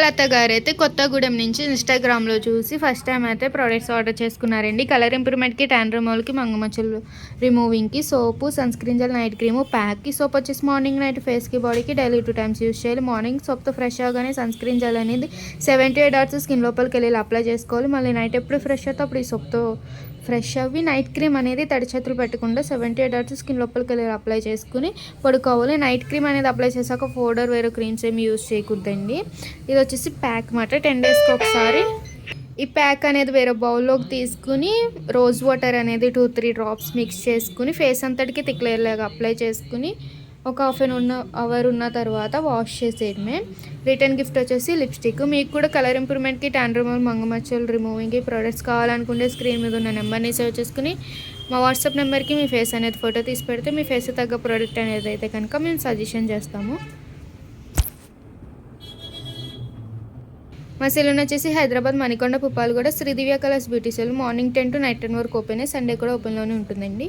వాళ్ళ అత్తగారు అయితే కొత్తగూడెం నుంచి ఇన్స్టాగ్రామ్లో చూసి ఫస్ట్ టైం అయితే ప్రోడక్ట్స్ ఆర్డర్ చేసుకున్నారండి. కలర్ ఇంప్రూవ్మెంట్కి, ట్యాన్ రిమూవల్కి, మంగమచ్చలు రిమూవింగ్కి soap, sunscreen gel, night cream, ప్యాక్కి. సోప్ వచ్చేసి మార్నింగ్ నైట్ ఫేస్కి బాడీకి డైలీ 2 టైమ్స్ యూస్ చేయాలి. మార్నింగ్ సోప్తో ఫ్రెష్ అవగానే సన్ స్క్రీన్ జెల్ అనేది 78 డాట్స్ స్కిన్ లోపలికి వెళ్ళి అప్లై చేసుకోవాలి. మళ్ళీ నైట్ ఎప్పుడు ఫ్రెష్ అవుతా అప్పుడు ఈ సోప్తో ఫ్రెష్ అవ్వి నైట్ క్రీమ్ అనేది తడి చేతులు పెట్టకుండా 78 డాట్స్ స్కిన్ లోపలికి వెళ్ళి అప్లై చేసుకుని పడుకోవాలి. నైట్ క్రీమ్ అనేది అప్లై చేశాక పౌడర్ వేరే క్రీమ్స్ ఏమి యూస్ చేయకూడదండి. ఇది వచ్చేసి ప్యాక్ మాట 10 డేస్కి ఒకసారి. ఈ ప్యాక్ అనేది వేరే బౌల్లోకి తీసుకుని రోజ్ వాటర్ అనేది 2-3 డ్రాప్స్ మిక్స్ చేసుకుని ఫేస్ అంతటికి థిక్ లేయర్ లాగా అప్లై చేసుకుని ఒక హాఫ్ ఉన్న తర్వాత వాష్ చేసేయడమే. రిటర్న్ గిఫ్ట్ వచ్చేసి లిప్స్టిక్. మీకు కూడా కలర్ ఇంప్రూవ్మెంట్కి, ట్యాన్ రిమూవల్, మంగమచ్చలు రిమూవింగ్కి ప్రోడక్ట్స్ కావాలనుకుంటే స్క్రీన్ మీద ఉన్న నెంబర్ని సేవ్ చేసుకుని మా వాట్సాప్ నెంబర్కి మీ ఫేస్ అనేది ఫోటో తీసి పెడితే మీ ఫేస్ తగ్గ ప్రోడక్ట్ అనేది అయితే కనుక మేము సజెషన్ చేస్తాము. మా సెలూన్ వచ్చేసి Hyderabad Manikonda Puppalaguda Sridivya colours beauty salon. Morning 10 to night 10 వరకు ఓపెన్. సండే కూడా ఓపెన్లోనే ఉంటుందండి.